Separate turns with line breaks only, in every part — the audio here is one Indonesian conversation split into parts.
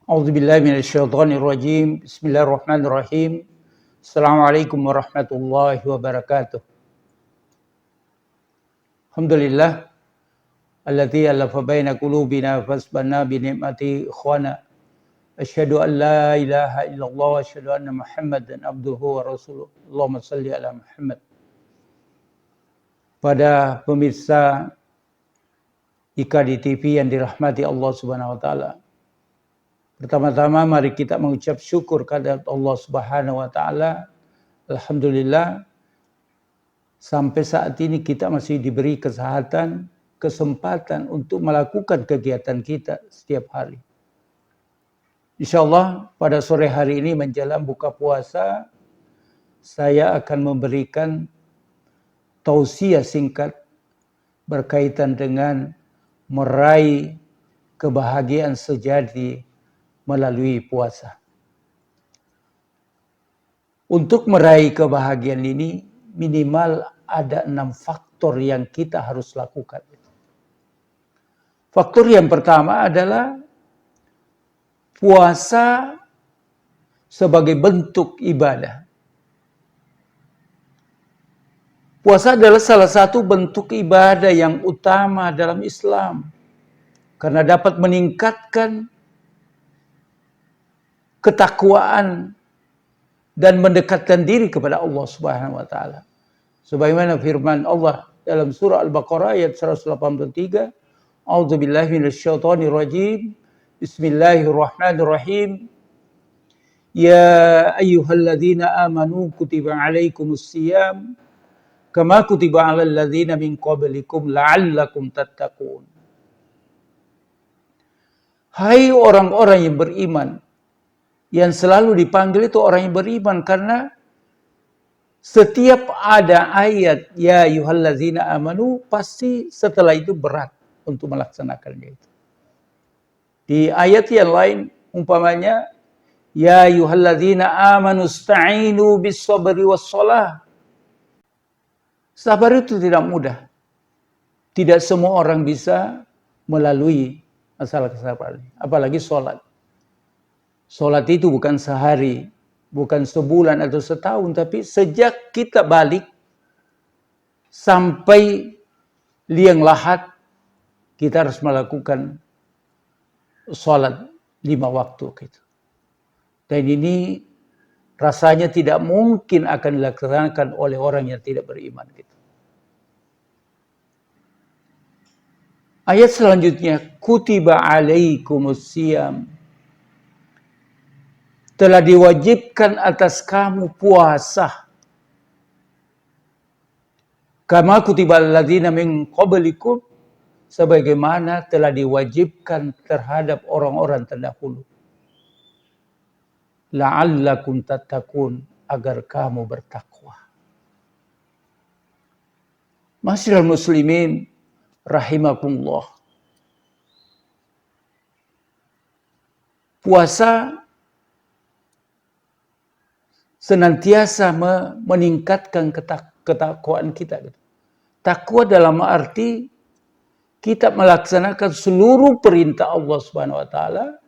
A'udzubillahi minasyaitonirrajim. Bismillahirrahmanirrahim. Assalamualaikum warahmatullahi wabarakatuh. Alhamdulillah alladzi alafa baina qulubina fasbanna bi ni'mati ikhwana. Asyhadu an la ilaha illallah wa asyhadu anna Muhammadan abduhu wa rasuluh. Allahumma shalli ala Muhammad. Pada pemirsa IKD TV yang dirahmati Allah Subhanahu wa taala. Pertama-tama mari kita mengucap syukur kepada Allah Subhanahu wa taala. Alhamdulillah sampai saat ini kita masih diberi kesehatan, kesempatan untuk melakukan kegiatan kita setiap hari. Insyaallah pada sore hari ini menjelang buka puasa saya akan memberikan tausiah singkat berkaitan dengan meraih kebahagiaan sejati melalui puasa. Untuk meraih kebahagiaan ini minimal ada 6 faktor yang kita harus lakukan. Faktor yang pertama adalah puasa sebagai bentuk ibadah. Puasa adalah salah satu bentuk ibadah yang utama dalam Islam karena dapat meningkatkan ketakwaan dan mendekatkan diri kepada Allah Subhanahu wa taala. Sebagaimana firman Allah dalam surah Al-Baqarah ayat 183, A'udzubillahi minasyaitonirrajim. Bismillahirrahmanirrahim. Ya ayyuhalladzina amanu kutiba alaikumusiyam kama kutiba alal ladzina min qablikum la'allakum tattaqun. Hai orang-orang yang beriman, yang selalu dipanggil itu orang yang beriman karena setiap ada ayat ya ayyuhallazina amanu pasti setelah itu berat untuk melaksanakannya itu. Di ayat yang lain umpamanya ya ayyuhallazina amanu ista'inu bis-sabri was-shalah. Sabar itu tidak mudah. Tidak semua orang bisa melalui masalah kesabaran, apalagi sholat. Sholat itu bukan sehari, bukan sebulan atau setahun, tapi sejak kita balik sampai liang lahat, kita harus melakukan sholat 5 waktu. Gitu. Dan ini rasanya tidak mungkin akan dilaksanakan oleh orang yang tidak beriman. Gitu. Ayat selanjutnya, kutiba alaikumusiyam. Telah diwajibkan atas kamu puasa. Kama kutiba alladzina min qablikum, sebagaimana telah diwajibkan terhadap orang-orang terdahulu. La'allakum tattaqun, agar kamu bertakwa. Masyiral muslimin rahimakumullah. Puasa senantiasa meningkatkan ketakwaan kita. Takwa dalam arti kita melaksanakan seluruh perintah Allah Subhanahu wa taala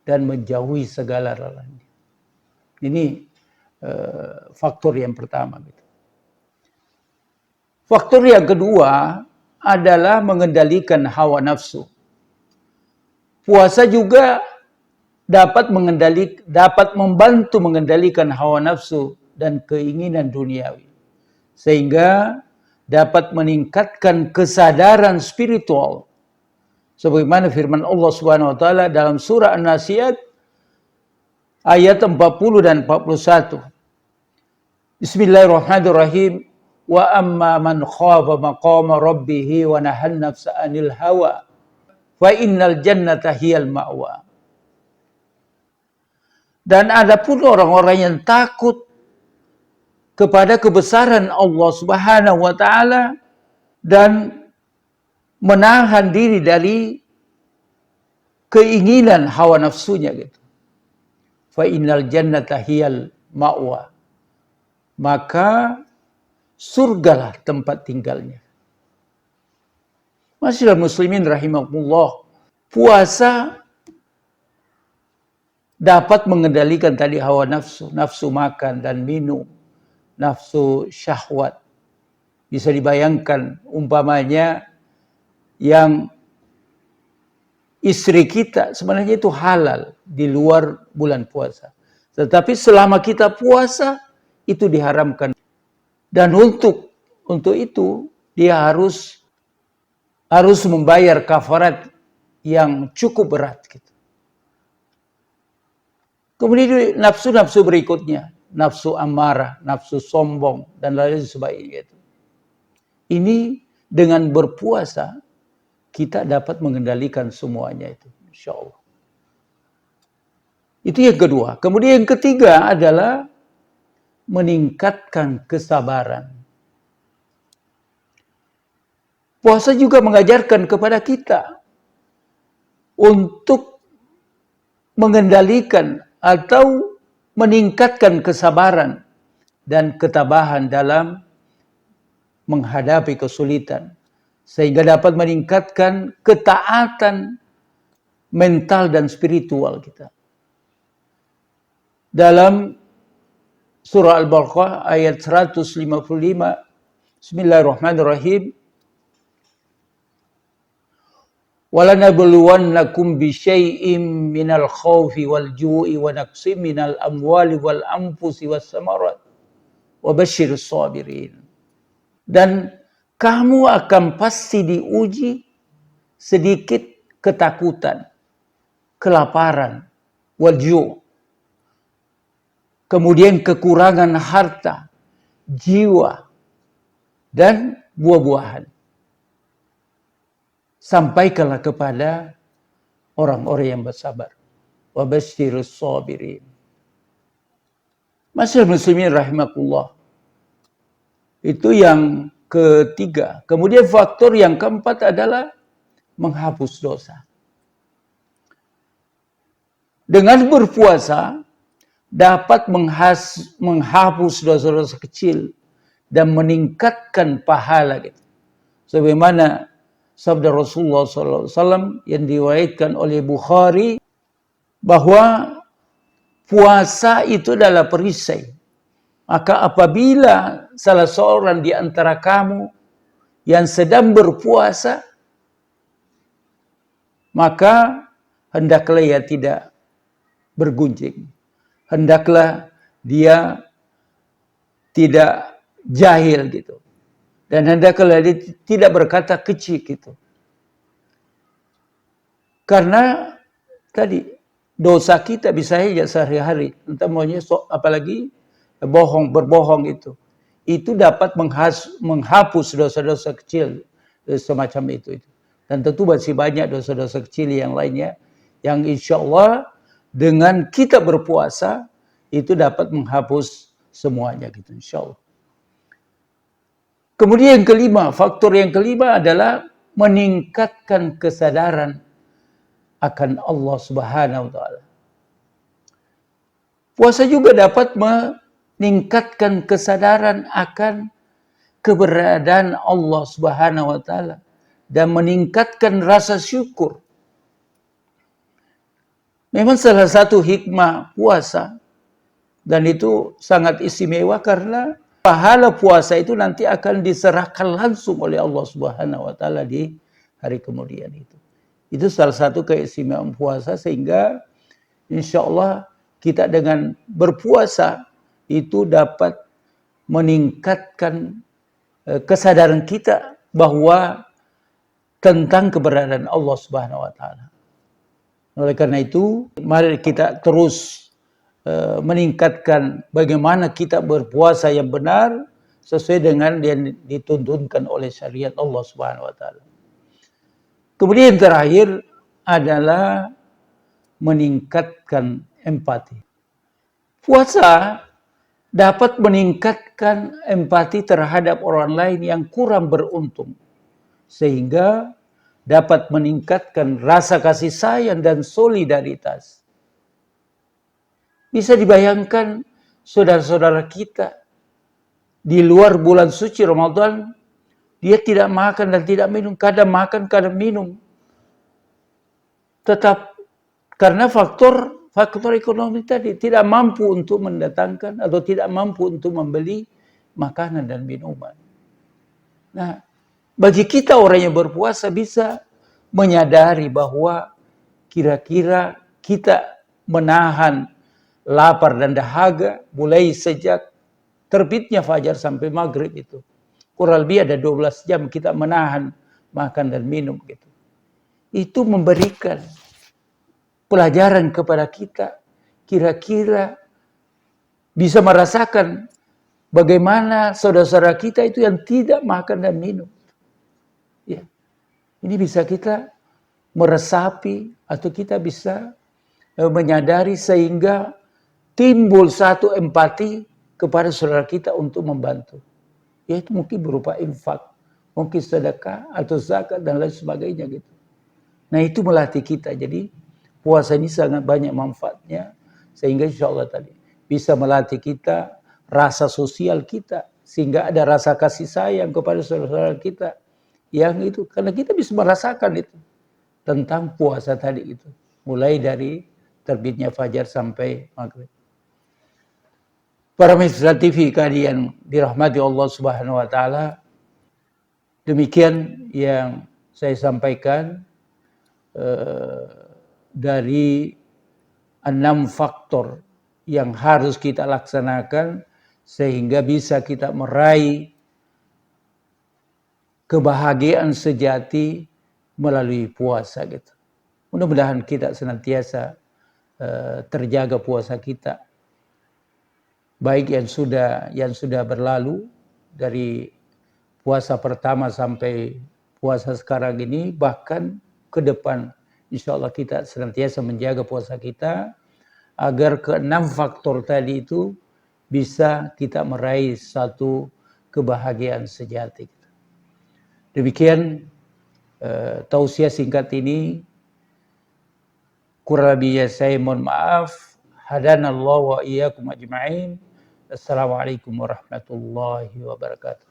dan menjauhi segala larangan. Ini faktor yang pertama. Faktor yang kedua adalah mengendalikan hawa nafsu. Puasa juga dapat membantu mengendalikan hawa nafsu dan keinginan duniawi. Sehingga dapat meningkatkan kesadaran spiritual. Sebagaimana firman Allah Subhanahu wa taala dalam surah An-Nasiyat ayat 40 dan 41. Bismillahirrahmanirrahim. Wa amma man khafa maqama rabbih wa nahan nafsa 'anil hawa fa innal jannata hiyal ma'wa. Dan adapun orang-orang yang takut kepada kebesaran Allah Subhanahu wa taala dan menahan diri dari keinginan hawa nafsunya gitu. Fa innal jannata hiyal ma'wa. Maka surgalah tempat tinggalnya. Masyiral muslimin rahimakumullah. Puasa dapat mengendalikan tadi hawa nafsu, nafsu makan dan minum, nafsu syahwat. Bisa dibayangkan umpamanya yang istri kita sebenarnya itu halal di luar bulan puasa. Tetapi selama kita puasa itu diharamkan. Dan untuk itu dia harus membayar kafarat yang cukup berat gitu. Kemudian nafsu-nafsu berikutnya, nafsu amarah, nafsu sombong dan lain sebagainya itu. Ini dengan berpuasa kita dapat mengendalikan semuanya itu, insyaallah. Itu yang kedua. Kemudian yang ketiga adalah meningkatkan kesabaran. Puasa juga mengajarkan kepada kita untuk mengendalikan atau meningkatkan kesabaran dan ketabahan dalam menghadapi kesulitan, sehingga dapat meningkatkan ketaatan mental dan spiritual kita. Dalam surah Al-Baqarah ayat 155, Bismillahirrahmanirrahim. وَلَنَبْلُوَنَّكُمْ بِشَيْءٍ مِّنَ الْخَوْفِ وَالْجُوعِ وَنَقْصٍ مِّنَ الْأَمْوَالِ وَالْأَنفُسِ وَالثَّمَرَاتِ وَبَشِّرِ الصَّابِرِينَ. Dan kamu akan pasti diuji sedikit ketakutan, kelaparan, wal-ju', kemudian kekurangan harta, jiwa, dan buah-buahan. Sampaikanlah kepada orang-orang yang bersabar. Wa basyirus sabirin. Masyaallah muslimin rahimakumullah. Itu yang ketiga. Kemudian faktor yang keempat adalah menghapus dosa. Dengan berpuasa dapat menghapus dosa-dosa kecil dan meningkatkan pahala gitu. Sebagaimana sabda Rasulullah SAW yang diriwayatkan oleh Bukhari bahwa puasa itu adalah perisai. Maka apabila salah seorang di antara kamu yang sedang berpuasa, maka hendaklah ia tidak bergunjing. Hendaklah dia tidak jahil gitu. Dan hendaklah dia tidak berkata kecil gitu. Karena tadi dosa kita bisa saja sehari-hari, entah maunya apalagi berbohong itu. Itu dapat menghapus dosa-dosa kecil semacam itu. Dan tentu masih banyak dosa-dosa kecil yang lainnya yang insya Allah dengan kita berpuasa itu dapat menghapus semuanya gitu insya Allah. Kemudian yang kelima, faktor yang kelima adalah meningkatkan kesadaran akan Allah Subhanahu wa taala. Puasa juga dapat meningkatkan kesadaran akan keberadaan Allah Subhanahu wa taala dan meningkatkan rasa syukur. Memang salah satu hikmah puasa dan itu sangat istimewa karena pahala puasa itu nanti akan diserahkan langsung oleh Allah Subhanahu wa taala di hari kemudian itu. Itu salah satu keistimewaan puasa sehingga insya Allah kita dengan berpuasa itu dapat meningkatkan kesadaran kita bahwa tentang keberadaan Allah Subhanahu wa taala. Oleh karena itu, mari kita terus meningkatkan bagaimana kita berpuasa yang benar sesuai dengan yang dituntunkan oleh syariat Allah Subhanahu wa taala. Kemudian yang terakhir adalah meningkatkan empati. Puasa dapat meningkatkan empati terhadap orang lain yang kurang beruntung sehingga dapat meningkatkan rasa kasih sayang dan solidaritas. Bisa dibayangkan saudara-saudara kita di luar bulan suci Ramadan, dia tidak makan dan tidak minum, kadang makan, kadang minum. Tetap karena faktor faktor ekonomi tadi tidak mampu untuk mendatangkan atau tidak mampu untuk membeli makanan dan minuman. Nah, bagi kita orang yang berpuasa bisa menyadari bahwa kira-kira kita menahan lapar dan dahaga mulai sejak terbitnya fajar sampai maghrib itu. Kurang lebih ada 12 jam kita menahan makan dan minum gitu. Itu memberikan pelajaran kepada kita. Kira-kira bisa merasakan bagaimana saudara-saudara kita itu yang tidak makan dan minum. Ya. Ini bisa kita meresapi atau kita bisa menyadari sehingga timbul satu empati kepada saudara kita untuk membantu. Yaitu mungkin berupa infak, mungkin sedekah atau zakat dan lain sebagainya gitu. Nah itu melatih kita. Jadi puasa ini sangat banyak manfaatnya sehingga insya Allah tadi bisa melatih kita rasa sosial kita sehingga ada rasa kasih sayang kepada saudara-saudara kita yang itu karena kita bisa merasakan itu tentang puasa tadi itu mulai dari terbitnya fajar sampai maghrib. Para mitra TV kalian dirahmati Allah Subhanahu wa taala. Demikian yang saya sampaikan dari 6 faktor yang harus kita laksanakan sehingga bisa kita meraih kebahagiaan sejati melalui puasa gitu. Mudah-mudahan kita senantiasa terjaga puasa kita. Baik yang sudah berlalu dari puasa pertama sampai puasa sekarang ini, bahkan ke depan insya Allah kita senantiasa menjaga puasa kita agar ke-6 faktor tadi itu bisa kita meraih satu kebahagiaan sejati. Demikian tausiah singkat ini, kurang lebihnya saya mohon maaf. Hadanallahu wa iyyakum ajma'in. Assalamualaikum warahmatullahi wabarakatuh.